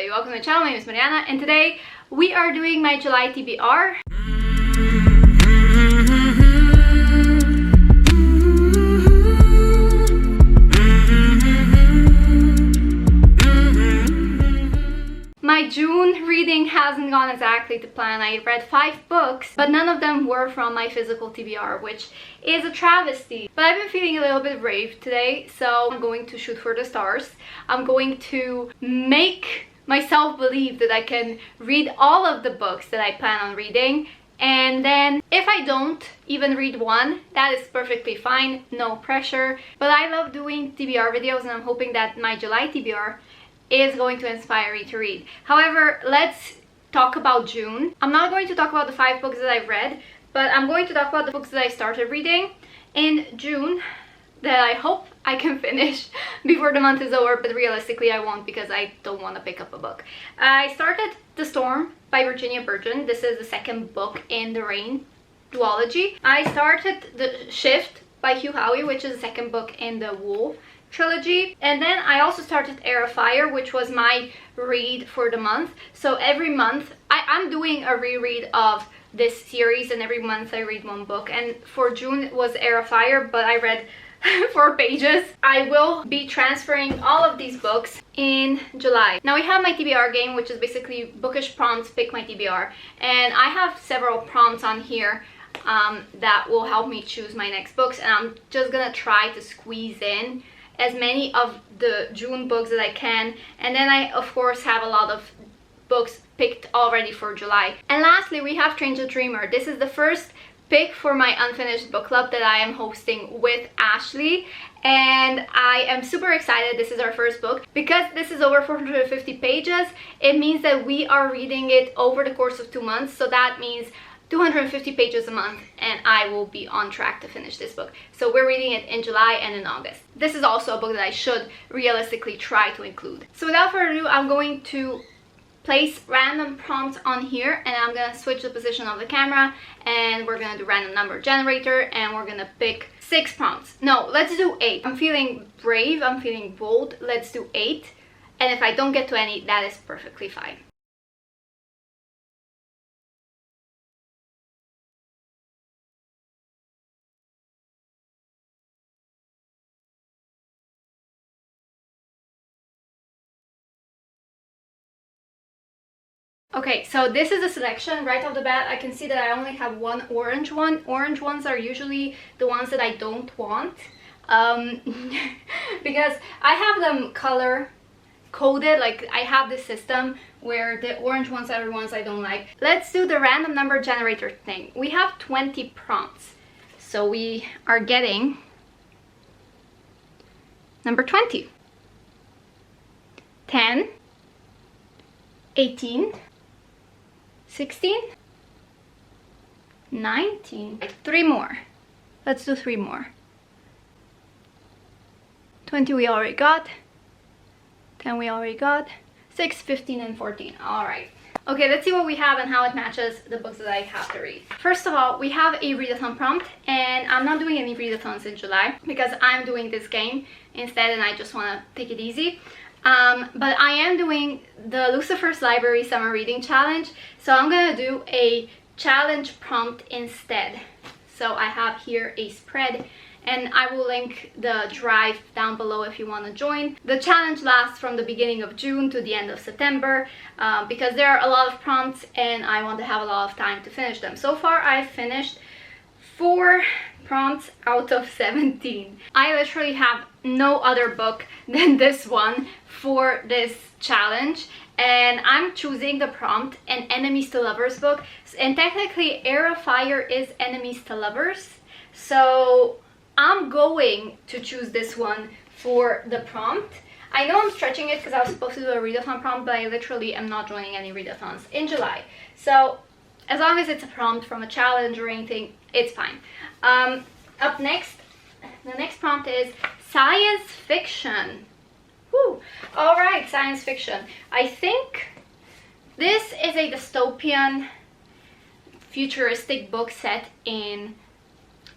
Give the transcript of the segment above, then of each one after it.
everybody, welcome to my channel. My name is Mariana and today we are doing my July TBR. My June reading hasn't gone exactly to plan. I read 5 books, but none of them were from my physical TBR, which is a travesty. But I've been feeling a little bit brave today, so I'm going to shoot for the stars. I'm going to make myself believe that I can read all of the books that I plan on reading. And then if I don't even read one, that is perfectly fine, no pressure. But I love doing TBR videos and I'm hoping that my July TBR is going to inspire me to read. However, let's talk about June. I'm not going to talk about the 5 books that I've read, but I'm going to talk about the books that I started reading in June that I hope I can finish before the month is over, but realistically I won't because I don't want to pick up a book. I started The Storm by Virginia Burgeon. This is the second book in the Rain duology. I started The Shift by Hugh Howey, which is the second book in the Wolf trilogy, and then I also started Air of Fire, which was my read for the month. So every month I'm doing a reread of this series, and every month I read one book, and for June it was Air of Fire, but I read 4 pages. I will be transferring all of these books in July. Now we have my TBR game, which is basically bookish prompts, pick my TBR, and I have several prompts on here that will help me choose my next books, and I'm just gonna try to squeeze in as many of the June books that I can, and then I of course have a lot of books picked already for July. And lastly, we have Strange the Dreamer. This is the first pick for my unfinished book club that I am hosting with Ashley, and I am super excited. This is our first book. Because this is over 450 pages, it means that we are reading it over the course of 2 months, so that means 250 pages a month, and I will be on track to finish this book. So we're reading it in July and in August. This is also a book that I should realistically try to include. So without further ado, I'm going to place random prompts on here, and I'm gonna switch the position of the camera, and we're gonna do random number generator, and we're gonna pick 6 prompts. No, let's do 8. I'm feeling brave, I'm feeling bold. Let's do 8, and if I don't get to any, that is perfectly fine. Okay, so this is a selection right off the bat. I can see that I only have one orange one. Orange ones are usually the ones that I don't want, because I have them color coded. Like, I have this system where the orange ones are the ones I don't like. Let's do the random number generator thing. We have 20 prompts, so we are getting number 20, 10, 18, 16, 19, 3 more. Let's do 3 more. 20 we already got, 10 we already got, 6, 15, and 14. All right. Okay, let's see what we have and how it matches the books that I have to read. First of all, we have a readathon prompt, and I'm not doing any readathons in July because I'm doing this game instead, and I just want to take it easy. But I am doing the Lucifer's Library Summer Reading Challenge, so I'm gonna do a challenge prompt instead. So I have here a spread, and I will link the drive down below if you want to join. The challenge lasts from the beginning of June to the end of September, because there are a lot of prompts and I want to have a lot of time to finish them. So far I've finished 4 prompts out of 17. I literally have no other book than this one for this challenge, and I'm choosing the prompt an Enemies to Lovers book, and technically Air of Fire is Enemies to Lovers, so I'm going to choose this one for the prompt. I know I'm stretching it because I was supposed to do a readathon prompt, but I literally am not joining any readathons in July, so as long as it's a prompt from a challenge or anything, it's fine. Up next, the next prompt is science fiction. Woo. All right, science fiction. I think this is a dystopian, futuristic book set in,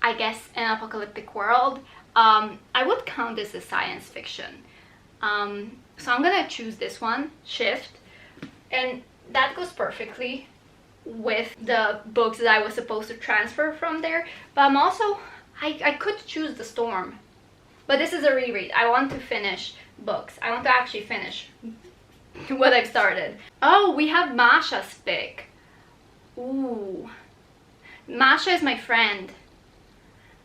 I guess, an apocalyptic world. I would count this as science fiction. So I'm gonna choose this one, Shift. and that goes perfectly with the books that I was supposed to transfer from there. But I'm also, I could choose The Storm, but this is a reread. I want to finish books. I want to actually finish what I've started. Oh, we have Masha's pick. Ooh, Masha is my friend.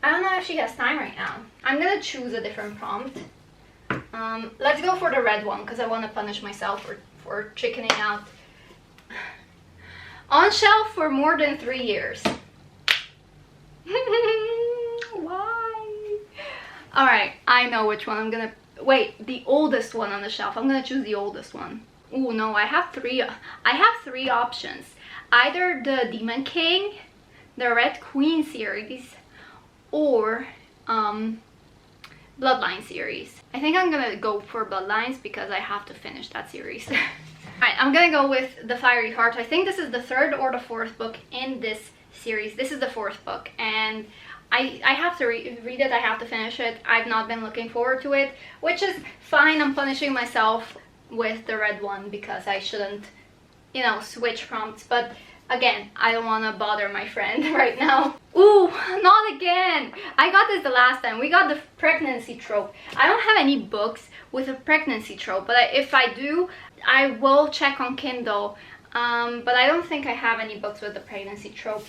I don't know if she has time right now. I'm gonna choose a different prompt. Let's go for the red one because I want to punish myself for chickening out. On shelf for more than 3 years. Why? Alright, I know which one I'm gonna... Wait, the oldest one on the shelf. I'm gonna choose the oldest one. Ooh, no, I have three options. Either the Demon King, the Red Queen series, or Bloodline series. I think I'm gonna go for Bloodlines because I have to finish that series. Alright, I'm gonna go with The Fiery Heart. I think this is the 3rd or the 4th book in this series. This is the 4th book, and I have to read it. I have to finish it. I've not been looking forward to it, which is fine. I'm punishing myself with the red one because I shouldn't, you know, switch prompts. But again, I don't want to bother my friend right now. Ooh, not again. I got this the last time. We got the pregnancy trope. I don't have any books with a pregnancy trope, but if I do, I will check on Kindle. But I don't think I have any books with the pregnancy trope.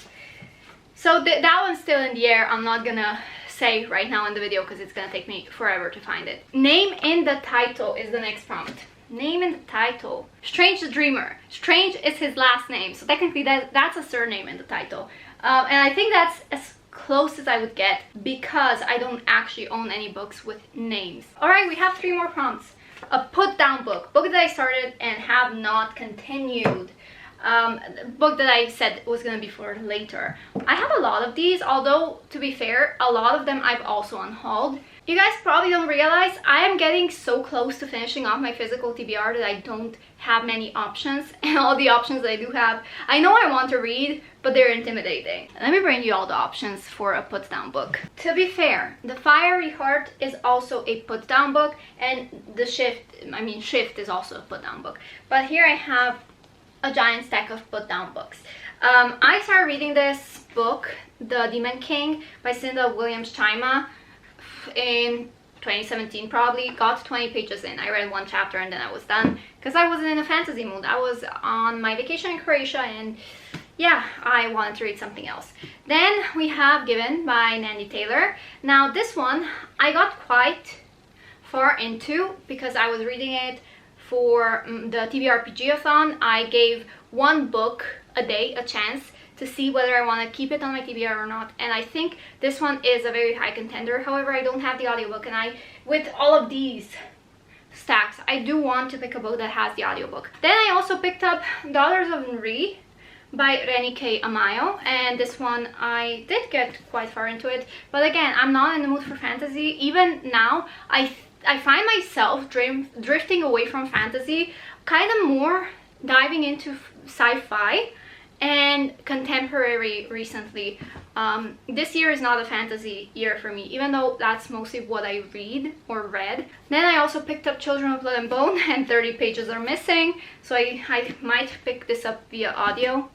So that one's still in the air. I'm not gonna say right now in the video because it's gonna take me forever to find it. Name in the title is the next prompt. Name in the title. Strange the Dreamer. Strange is his last name, so technically that's a surname in the title. And I think that's as close as I would get because I don't actually own any books with names. Alright, we have 3 more prompts. A put down book. Book that I started and have not continued. Book that I said was gonna be for later. I have a lot of these, although to be fair, a lot of them I've also unhauled. You guys probably don't realize I am getting so close to finishing off my physical TBR that I don't have many options, and all the options that I do have, I know I want to read, but they're intimidating. Let me bring you all the options for a put down book. To be fair, The Fiery Heart is also a put down book, and the Shift is also a put down book. But here I have a giant stack of put down books. I started reading this book, The Demon King by Cinda Williams-Chima, in 2017 probably. Got 20 pages in. I read 1 chapter and then I was done because I wasn't in a fantasy mood. I was on my vacation in Croatia and yeah, I wanted to read something else. Then we have Given by Nandy Taylor. Now this one I got quite far into because I was reading it for the TBRPG-a-thon. I gave 1 book a day a chance to see whether I want to keep it on my TBR or not, and I think this one is a very high contender. However, I don't have the audiobook, and with all of these stacks, I do want to pick a book that has the audiobook. Then I also picked up Daughters of Nri by Reni K. Amayo, and this one I did get quite far into it, but again, I'm not in the mood for fantasy. Even now, I find myself drifting away from fantasy, kind of more diving into sci-fi and contemporary recently. This year is not a fantasy year for me, even though that's mostly what I read or read. Then I also picked up Children of Blood and Bone, and 30 pages are missing, so I might pick this up via audio.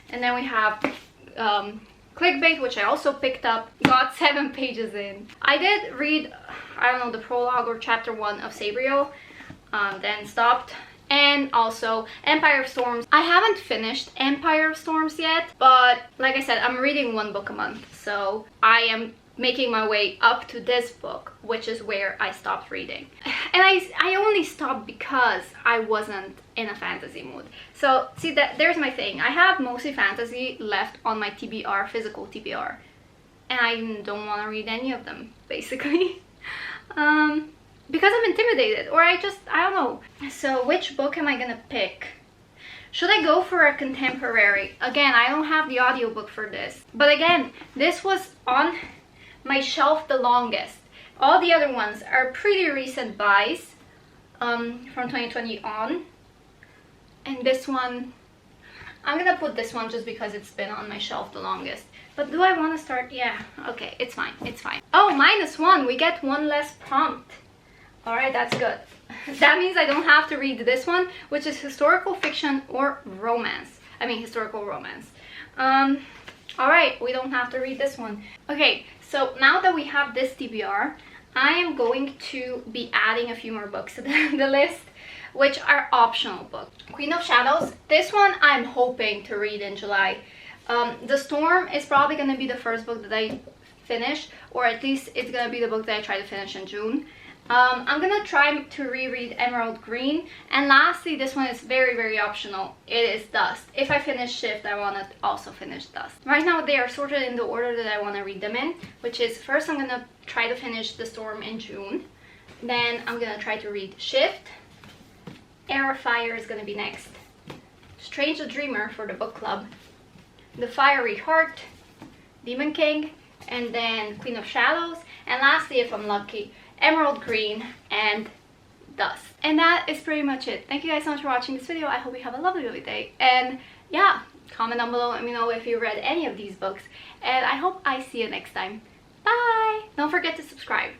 And then we have Clickbait, which I also picked up, got 7 pages in. I did read, I don't know, the prologue or chapter 1 of Sabriel, then stopped. And also Empire of Storms. I haven't finished Empire of Storms yet, but like I said, I'm reading 1 book a month, so I am making my way up to this book, which is where I stopped reading. And I only stopped because I wasn't in a fantasy mood. So see, that there's my thing. I have mostly fantasy left on my TBR, physical TBR, and I don't want to read any of them, basically. Because I'm intimidated, or I don't know. So which book am I gonna pick? Should I go for a contemporary? Again, I don't have the audiobook for this. But again, this was on my shelf the longest. All the other ones are pretty recent buys from 2020 on. And this one, I'm gonna put this one just because it's been on my shelf the longest. But do I want to start? Yeah, okay, it's fine, it's fine. Oh, -1, we get 1 less prompt. All right, that's good. That means I don't have to read this one, which is historical fiction or romance. I mean, historical romance. All right, we don't have to read this one. Okay, so now that we have this TBR, I am going to be adding a few more books to the list, which are optional books. Queen of Shadows. This one I'm hoping to read in July. The Storm is probably going to be the first book that I finish, or at least it's going to be the book that I try to finish in June. I'm gonna try to reread Emerald Green, and lastly, this one is very, very optional. It is Dust. If I finish Shift, I want to also finish Dust. Right now they are sorted in the order that I want to read them in, which is first I'm gonna try to finish The Storm in June, then I'm gonna try to read Shift, Air of Fire is gonna be next, Strange the Dreamer for the book club, The Fiery Heart, Demon King, and then Queen of Shadows, and lastly, if I'm lucky, Emerald Green and Dust. And that is pretty much it. Thank you guys so much for watching this video. I hope you have a lovely, lovely day. And yeah, comment down below, let me know if you read any of these books. And I hope I see you next time. Bye! Don't forget to subscribe.